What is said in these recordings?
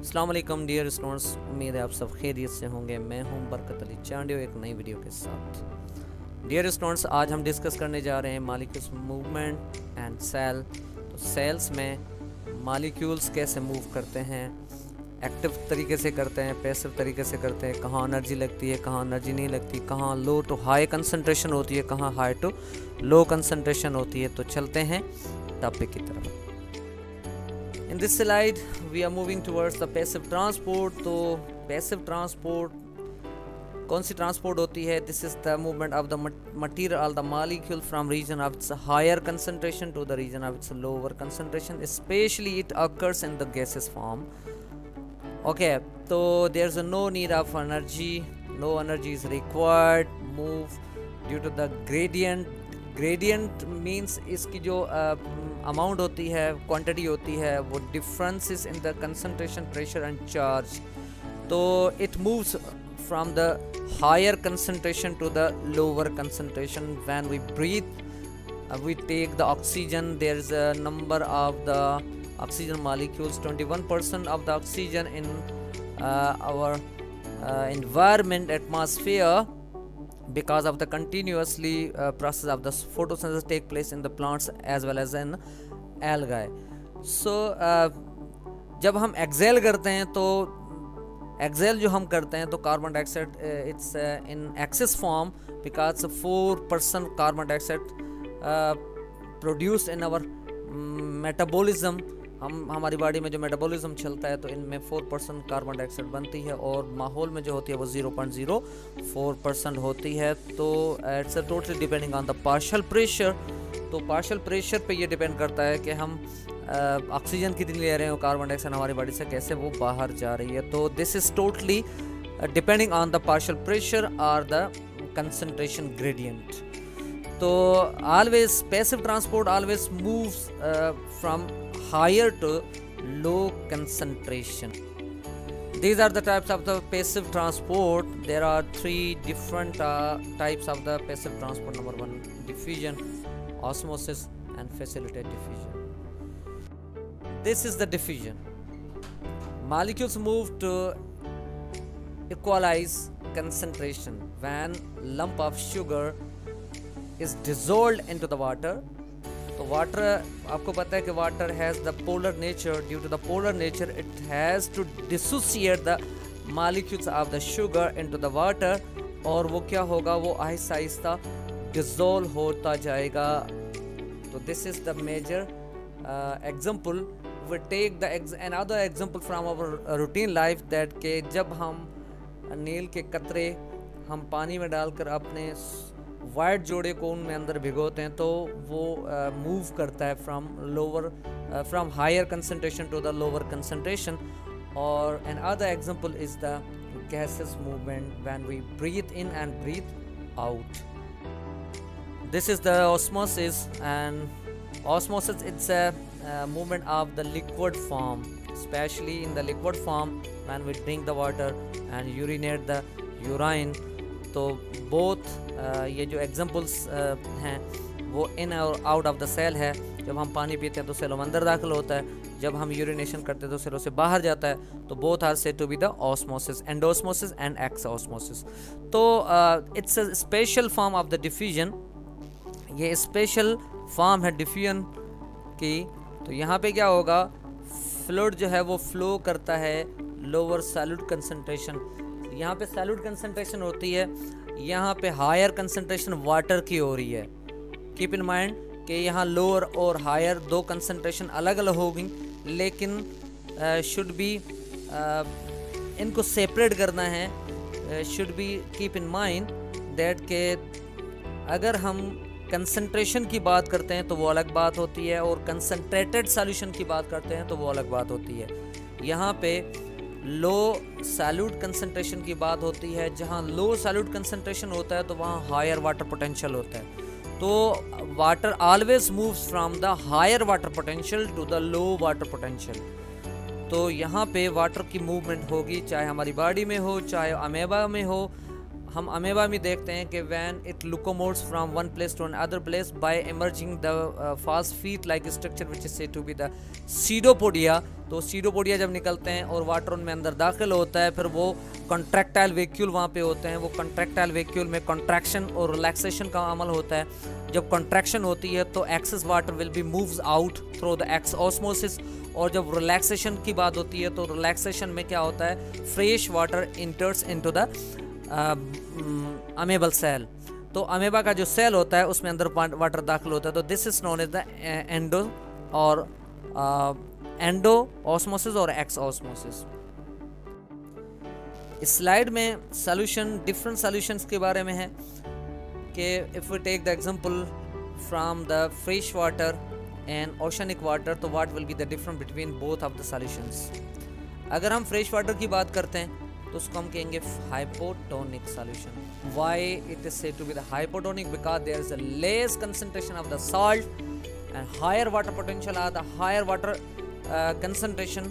अस्सलाम वालेकुम dear students, उम्मीद है आप सब खैरियत से होंगे। मैं हूं बरकत अली चांडियो एक नई वीडियो के साथ। डियर स्टूडेंट्स, आज हम डिस्कस करने जा रहे हैं मॉलिक्यूल्स मूवमेंट एंड सेल। तो सेल्स में मॉलिक्यूल्स कैसे मूव करते हैं, एक्टिव तरीके से करते हैं, पैसिव तरीके से करते हैं, कहाँ एनर्जी लगती है, कहाँ एनर्जी नहीं लगती, कहाँ लो टू हाई कंसंट्रेशन होती है, कहाँ हाई टू लो कंसंट्रेशन होती है। तो चलते हैं टॉपिक की तरफ। In this slide we are moving towards the passive transport। तो passive transport कौन सी ट्रांसपोर्ट होती है? This is the movement of the material or the molecule from region of its higher concentration to the region of its lower concentration, especially it occurs in the gaseous form। Okay, so there's no need of energy, no energy is required, move due to the gradient। Gradient means इसकी जो amount होती है, quantity होती है, वो differences in the concentration, pressure and charge. तो it moves from the higher concentration to the lower concentration. When we breathe we take the oxygen, there is a number of the oxygen molecules, 21% of the oxygen in our environment atmosphere, because of the continuously process of the photosynthesis take place in the plants as well as in algae। so जब हम Excel करते हैं तो Excel जो हम करते हैं तो carbon dioxide it's in excess form, because 4% carbon dioxide produce in our metabolism. हमारी बॉडी में जो मेटाबॉलिज्म चलता है तो इनमें 4% कार्बन डाइऑक्साइड बनती है, और माहौल में जो होती है वो 0.04% होती है। तो it's totally depending on the partial pressure. तो पार्शियल प्रेशर पे ये डिपेंड करता है कि हम ऑक्सीजन कितनी ले रहे हैं और कार्बन डाइऑक्साइड हमारी बॉडी से कैसे वो बाहर जा रही है। तो this is totally depending on the partial pressure और द कंसंट्रेशन ग्रेडियंट। तो always passive transport always moves from higher to low concentration। These are the types of the passive transport। There are three different types of the passive transport। Number one, diffusion, osmosis and facilitated diffusion। This is the diffusion। Molecules move to equalize concentration when lump of sugar is dissolved into the water। तो water, आपको पता है कि water has the polar nature. Due to the polar nature it has to dissociate the molecules of the sugar into the water, और वो क्या होगा, वो आहिस्ता आहिस्ता डिसॉल्व होता जाएगा। तो this is the major example. We take the another example from our routine life, that के जब हम नील के कतरे हम पानी में डालकर अपने वाइट जोड़े को उनमें अंदर भिगोते हैं तो वो मूव करता है from higher concentration to the lower concentration. और another example is the gases movement when we breathe in and breathe out. This is the osmosis, and osmosis it's a movement of the liquid form, specially in the liquid form when we drink the water and urinate the urine. तो both ये जो examples हैं वो इन और out of the cell है। जब हम पानी पीते हैं तो सेलों में अंदर दाखिल होता है, जब हम यूरिनेशन करते हैं तो सेलों से बाहर जाता है। तो both are said to be the osmosis, endosmosis and exosmosis. तो it's a special form of the diffusion. ये स्पेशल फॉर्म है डिफ्यूजन की। तो यहाँ पे क्या होगा, फ्लूइड जो है वो फ्लो करता है लोअर सॉलिड कंसंट्रेशन। यहाँ पे सॉलिड कंसंट्रेशन होती है, यहाँ पे हायर कंसंट्रेशन वाटर की हो रही है। कीप इन माइंड कि यहाँ लोअर और हायर दो कंसंट्रेशन अलग अलग होगी, लेकिन शुड बी इनको सेपरेट करना है। Should be keep in mind that के अगर हम कंसंट्रेशन की बात करते हैं तो वो अलग बात होती है, और कंसंट्रेटेड सॉल्यूशन की बात करते हैं तो वो अलग बात होती है। यहाँ पे लो सॉल्यूट कंसंट्रेशन की बात होती है। जहाँ लो सॉल्यूट कंसंट्रेशन होता है तो वहाँ हायर वाटर पोटेंशियल होता है। तो water always moves from the higher water potential to the low water potential. तो यहाँ पे वाटर की मूवमेंट होगी, चाहे हमारी बॉडी में हो, चाहे अमेबा में हो, हम अमेबा में देखते हैं कि when it locomotes from one place to another place by emerging the fast feet like structure which is said to be the pseudopodia. तो सीडोपोडिया जब निकलते हैं और वाटर उनमें अंदर दाखिल होता है, फिर वो कॉन्ट्रैक्टाइल वैक्यूल वहाँ पे होते हैं। वो कॉन्ट्रैक्टाइल वैक्यूल में कॉन्ट्रैक्शन और रिलैक्सेशन का अमल होता है। जब कॉन्ट्रैक्शन होती है तो excess water will be moves out through the x osmosis, और जब रिलैक्सेशन की बात होती है तो रिलैक्सेशन में क्या होता है, fresh water enters into the amoeba cell. तो अमेबा का जो सेल होता है उसमें अंदर वाटर दाखिल होता है। तो this is known as the endo और एंडो ऑस्मोसिस और एक्स ऑस्मोसिस। इस स्लाइड में सॉल्यूशन, डिफरेंट सॉल्यूशंस के बारे में है कि if we take the example from the fresh water and oceanic water, तो what will be the difference between both of the solutions. अगर हम फ्रेश वाटर की बात करते हैं तो उसको हम कहेंगे hypotonic solution. Why it is said to be the hypotonic? Because there is a less concentration of the salt and higher water potential or the higher water concentration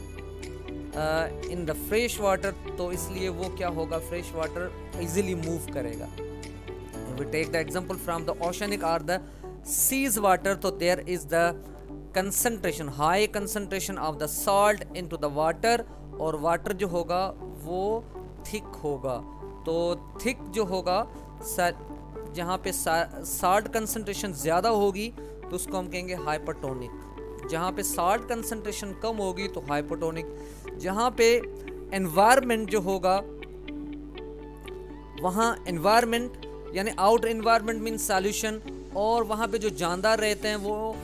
in the fresh water. तो इसलिए वो क्या होगा, fresh water easily move करेगा। We take the example from the oceanic और the seas water, तो there is the concentration, high concentration of the salt into the water, और water जो होगा वो थिक होगा। तो थिक जो होगा, जहाँ पे सॉल्ट कंसंट्रेशन ज़्यादा होगी तो उसको हम कहेंगे हाइपरटोनिक। जहाँ पे सॉल्ट कंसंट्रेशन कम होगी तो हाइपोटोनिक। जहाँ पे एनवायरनमेंट जो होगा, वहाँ एनवायरनमेंट यानी आउट एनवायरनमेंट मीन सॉल्यूशन, और वहाँ पे जो जानदार रहते हैं वो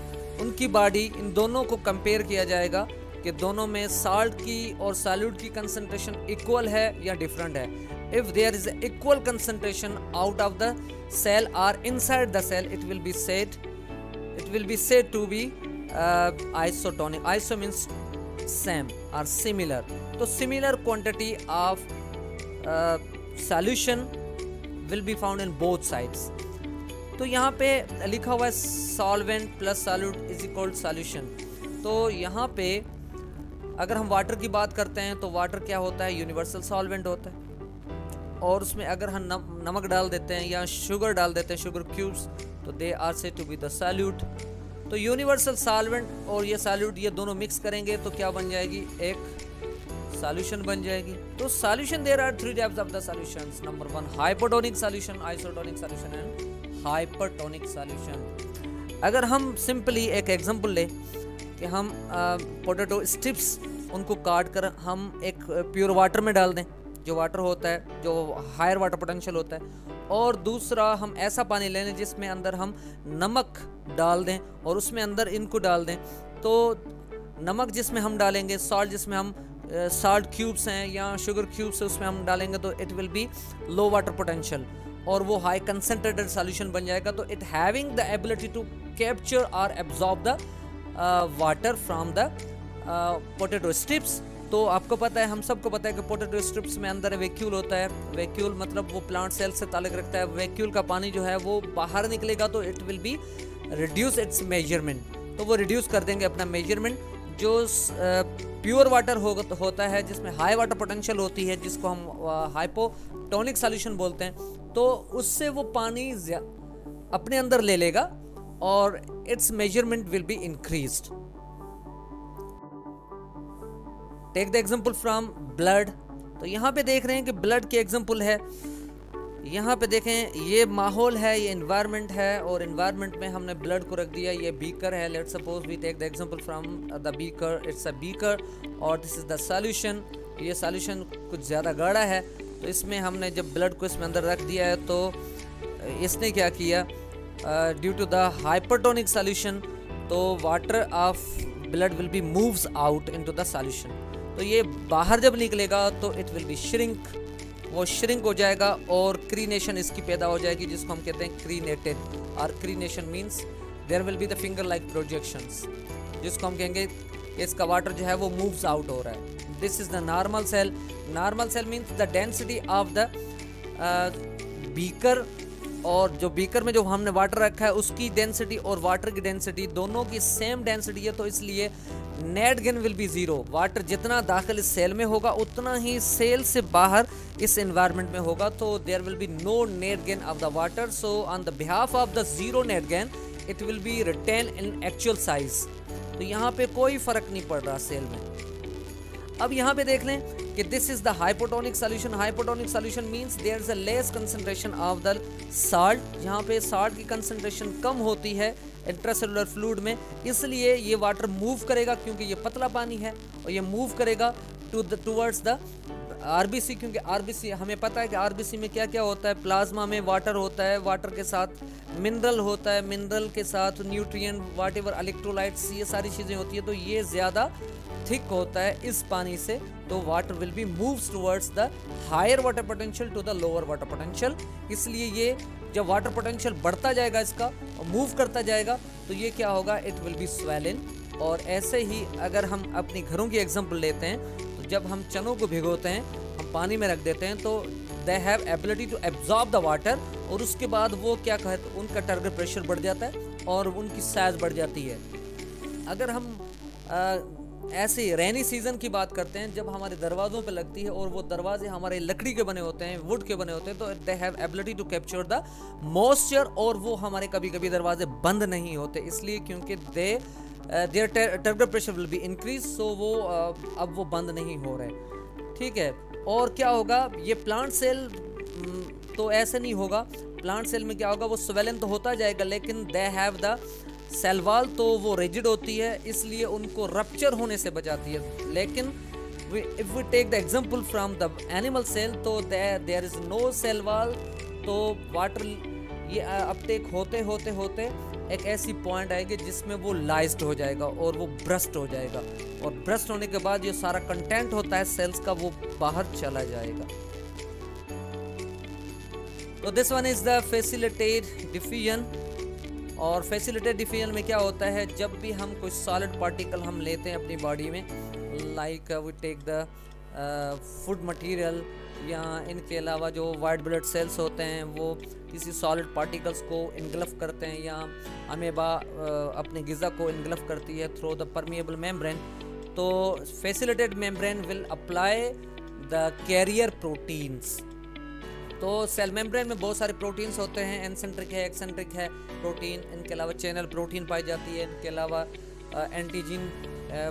उनकी बॉडी, इन दोनों को कंपेयर किया जाएगा कि दोनों में साल्ट की और सॉल्यूट की कंसंट्रेशन इक्वल है या डिफरेंट है। If there is equal concentration out of the cell और inside the cell, it will be said to be isotonic. Iso means same और सिमिलर। तो similar quantity of solution will be found in both sides. तो यहाँ पे लिखा हुआ है solvent plus solute is equal solution. तो यहाँ पे अगर हम वाटर की बात करते हैं तो वाटर क्या होता है, यूनिवर्सल सॉल्वेंट होता है, और उसमें अगर हम नमक डाल देते हैं या शुगर डाल देते हैं, शुगर क्यूब्स, तो they are said to be the solute. तो यूनिवर्सल सॉल्वेंट और ये सॉल्यूट, ये दोनों मिक्स करेंगे तो क्या बन जाएगी, एक सॉल्यूशन बन जाएगी। तो solution, there are 3 types of the solutions. Number 1 hypotonic solution, isotonic solution and hypertonic solution. अगर हम सिंपली एक एग्जांपल ले कि हम पोटैटो स्ट्रिप्स उनको काट कर हम एक प्योर वाटर में डाल दें, जो वाटर होता है जो हायर वाटर पोटेंशियल होता है, और दूसरा हम ऐसा पानी ले लें जिसमें अंदर हम नमक डाल दें और उसमें अंदर इनको डाल दें। तो नमक जिसमें हम डालेंगे, सॉल्ट जिसमें हम सॉल्ट क्यूब्स हैं या शुगर क्यूब्स है उसमें हम डालेंगे, तो it will be low water potential और वो हाई कंसंट्रेटेड सॉल्यूशन बन जाएगा। तो it having the ability to capture और absorb the water from the potato strips. तो आपको पता है, हम सबको पता है कि पोटैटो स्ट्रिप्स में अंदर वैक्यूल होता है। वैक्यूल मतलब वो प्लांट सेल से ताल्लुक रखता है। वैक्यूल का पानी जो है वो बाहर निकलेगा तो it will be reduce it's measurement. तो वो रिड्यूस कर देंगे अपना मेजरमेंट। जो प्योर वाटर होता है जिसमें हाई वाटर पोटेंशियल होती है, जिसको हम हाइपोटोनिक सॉल्यूशन बोलते हैं, तो उससे वो पानी अपने अंदर ले लेगा और it's measurement will be increased. Take the example from blood. तो यहाँ पे देख रहे हैं कि ब्लड की एग्जांपल है। यहाँ पे देखें, ये माहौल है, ये एनवायरनमेंट है, और एनवायरनमेंट में हमने ब्लड को रख दिया। ये बीकर है, let's suppose we take the example from the beaker, it's a beaker और दिस इज द सॉल्यूशन। ये सॉल्यूशन कुछ ज़्यादा गाढ़ा है, तो इसमें हमने जब ब्लड को इसमें अंदर रख दिया है तो इसने क्या किया, due to the hypertonic solution, तो water of blood will be moves out into the solution. तो ये बाहर जब निकलेगा तो इट विल बी श्रिंक, वो श्रिंक हो जाएगा और क्रीनेशन इसकी पैदा हो जाएगी, जिसको हम कहते हैं क्रीनेटेड। और crenation means there will be the finger like projections, जिसको हम कहेंगे इसका वाटर जो है वो मूव्स आउट हो रहा है। This is the normal cell. Normal cell means the density of the beaker, और जो बीकर में जो हमने वाटर रखा है उसकी डेंसिटी और वाटर की डेंसिटी दोनों की सेम डेंसिटी है, तो इसलिए net gain will be zero. Water जितना दाखिल इस सेल में होगा उतना ही सेल से बाहर इस एनवायरनमेंट में होगा, तो there will be no net gain of the water. So on the behalf of the zero net gain it will be retain in actual size. तो यहाँ पे कोई फर्क नहीं पड़ रहा सेल में। अब यहाँ पे देख लें कि this is the hypotonic solution. Hypotonic solution means there is a less concentration of the salt. यहाँ पे साल्ट की कंसंट्रेशन कम होती है इंट्रासेलुलर फ्लूइड में, इसलिए ये वाटर मूव करेगा क्योंकि ये पतला पानी है, और ये मूव करेगा टूवर्ड्स द आरबीसी, क्योंकि आरबीसी हमें पता है कि आरबीसी में क्या क्या होता है। प्लाज्मा में वाटर होता है, वाटर के साथ मिनरल होता है, मिनरल के साथ न्यूट्रिएंट वाट एवर इलेक्ट्रोलाइट्स, ये सारी चीज़ें होती है। तो ये ज़्यादा थिक होता है इस पानी से, तो water will be moves towards the higher water potential to the lower water potential. इसलिए ये जब वाटर पोटेंशियल बढ़ता जाएगा इसका और मूव करता जाएगा तो ये क्या होगा, इट विल बी स्वेलिन। और ऐसे ही अगर हम अपनी घरों की एग्जांपल लेते हैं, तो जब हम चनों को भिगोते हैं, हम पानी में रख देते हैं, तो they have ability to absorb the water, और उसके बाद वो क्या कहते, उनका टारगेट प्रेशर बढ़ जाता है और उनकी साइज बढ़ जाती है। अगर हम ऐसे रेनी सीजन की बात करते हैं, जब हमारे दरवाज़ों पे लगती है और वो दरवाजे हमारे लकड़ी के बने होते हैं, वुड के बने होते हैं, तो they have ability to capture the moisture, और वो हमारे कभी कभी दरवाजे बंद नहीं होते इसलिए क्योंकि their turgor pressure will be increase. So वो अब वो बंद नहीं हो रहे। ठीक है, और क्या होगा, ये प्लांट सेल तो ऐसे नहीं होगा। प्लांट सेल में क्या होगा, वो स्वेलन तो होता जाएगा, लेकिन they have the cell wall, तो वो रिजिड होती है, इसलिए उनको रप्चर होने से बचाती है। लेकिन if we take the example from the animal cell, तो there is no cell wall, तो वाटर ये अपटेक होते होते होते एक ऐसी पॉइंट आएगी जिसमें वो लाइज्ड हो जाएगा और वो ब्रस्ट हो जाएगा, और ब्रस्ट होने के बाद जो सारा कंटेंट होता है सेल्स का वो बाहर चला जाएगा। तो this one is the facilitated diffusion. और फैसिलिटेटेड डिफ्यूजन में क्या होता है, जब भी हम कोई सॉलिड पार्टिकल हम लेते हैं अपनी बॉडी में, like we take the food material, या इनके अलावा जो वाइट ब्लड सेल्स होते हैं वो किसी सॉलिड पार्टिकल्स को इनगल्फ करते हैं, या अमेबा अपने गिज़ा को इनगल्फ करती है थ्रू द परमिएबल मेम्ब्रेन। तो facilitated membrane will apply the carrier proteins. तो सेल मेम्ब्रेन में बहुत सारे प्रोटीन्स होते हैं, एनसेंट्रिक है, एक्सेंट्रिक है प्रोटीन, इनके अलावा चैनल प्रोटीन पाई जाती है, इनके अलावा एंटीजीन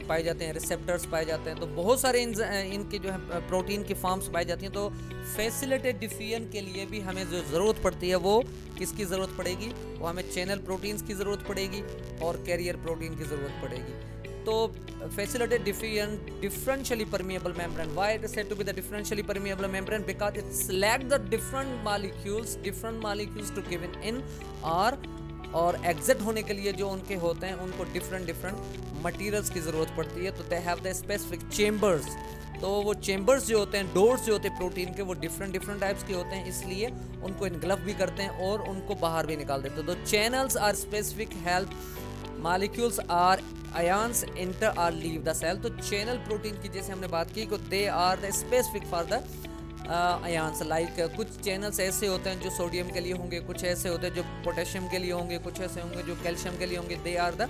पाए जाते हैं, रिसेप्टर्स पाए जाते हैं। तो बहुत सारे इनके जो है प्रोटीन की फॉर्म्स पाई जाती हैं। तो फैसिलिटेटेड डिफ्यूजन के लिए भी हमें जो ज़रूरत पड़ती है वो किसकी ज़रूरत पड़ेगी, वो हमें चैनल प्रोटीन्स की ज़रूरत पड़ेगी और कैरियर प्रोटीन की ज़रूरत पड़ेगी। तो facilitated diffusion differentially permeable membrane. Why it is said to be the differentially permeable membrane? Because it select the different molecules to given in और एग्जिट होने के लिए जो उनके होते हैं उनको डिफरेंट मटेरियल्स की ज़रूरत पड़ती है। तो they have the specific chambers. तो वो चेम्बर्स जो होते हैं, डोर्स जो होते हैं प्रोटीन के, वो डिफरेंट टाइप्स के होते हैं, इसलिए उनको इनगल्फ भी करते हैं और उनको बाहर भी निकाल देते हैं। तो channels are specific help molecules or ions enter or leave the cell. तो चैनल प्रोटीन की जैसे हमने बात की, they are the specific for the ions. Like कुछ चैनल्स ऐसे होते हैं जो सोडियम के लिए होंगे, कुछ ऐसे होते हैं जो पोटेशियम के लिए होंगे, कुछ ऐसे होंगे जो कैल्शियम के लिए होंगे। They are the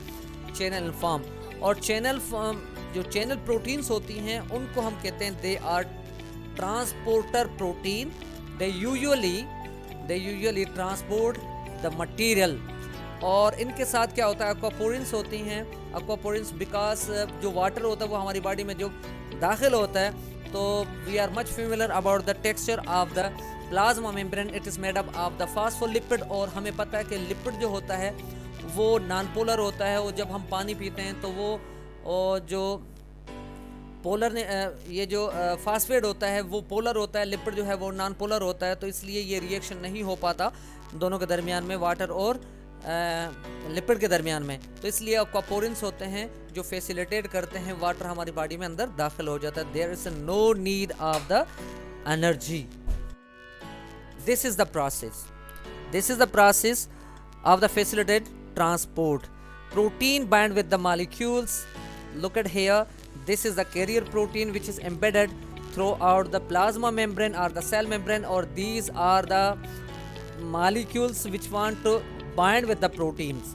channel form. और जो चैनल प्रोटीन्स होती हैं उनको हम कहते हैं they are transporter protein. They usually transport the material. और इनके साथ क्या होता है, एक्वापोरिन्स होती हैं। एक्वापोरिन्स बिकॉज जो वाटर होता है वो हमारी बॉडी में जो दाखिल होता है, तो we are much familiar about the texture of the plasma membrane. It is made up of the phospholipid. और हमें पता है कि लिपिड जो होता है वो नॉन पोलर होता है, और जब हम पानी पीते हैं तो वो जो पोलर ये जो फास्फेट होता है वो पोलर होता है, लिपिड जो है वो नॉन पोलर होता है। तो इसलिए ये रिएक्शन नहीं हो पाता दोनों के दरमियान में, वाटर और लिपिड के दरमियान में। तो इसलिए एक्वापोरिन्स होते हैं जो फैसिलिटेट करते हैं वाटर हमारी बॉडी में अंदर दाखिल हो जाता है। There is no need of the energy. This is the process of the facilitate transport. Protein bind with the molecules. Look at here, this is the carrier protein which is embedded throughout the plasma membrane or the cell membrane, or these are the molecules which want to bind with the proteins.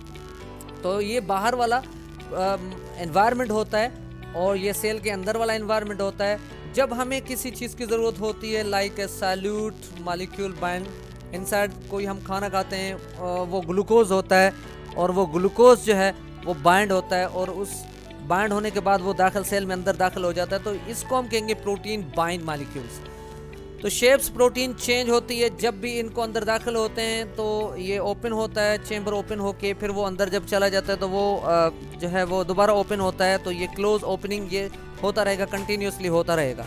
तो ये बाहर वाला environment होता है और ये cell के अंदर वाला एनवायरनमेंट होता है। जब हमें किसी चीज़ की ज़रूरत होती है like a salute molecule bind inside, कोई हम खाना खाते हैं वो ग्लूकोज होता है और वो ग्लूकोज जो है वो बाइंड होता है और उस बाइंड होने के बाद वो दाखिल सेल में अंदर दाखिल हो जाता है, तो इसको हम कहेंगे प्रोटीन बाइंड मॉलिक्यूल्स। तो शेप्स प्रोटीन चेंज होती है जब भी इनको अंदर दाखिल होते हैं, तो ये ओपन होता है, चेंबर ओपन होके फिर वो अंदर जब चला जाता है तो वो जो है वो दोबारा ओपन होता है। तो ये क्लोज ओपनिंग ये होता रहेगा, कंटिन्यूसली होता रहेगा।